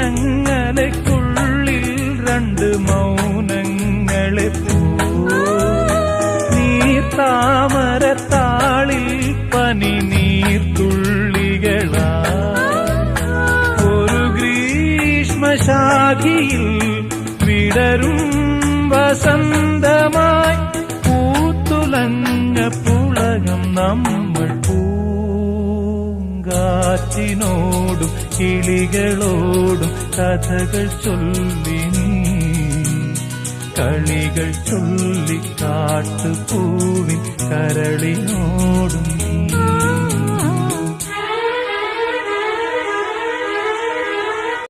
ചങ്ങലയ്ക്കുള്ളിൽ രണ്ട് മൗനങ്ങളെ നീർത്താമരത്താളിൽ പനി നീർത്തുള്ളികളാ ഒരു ഗ്രീഷ്മശാഖിയിൽ വിടരും വസന്തമായി പൂത്തുലഞ്ഞ പുളകം നമ്മൾ പൂങ്കാറ്റിനോടും കിളികളോടും കഥകൾ ചൊല്ലി നീ കളികൾ ചൊല്ലി കാട്ടുപൂവിൻ കരളിനോടും നീ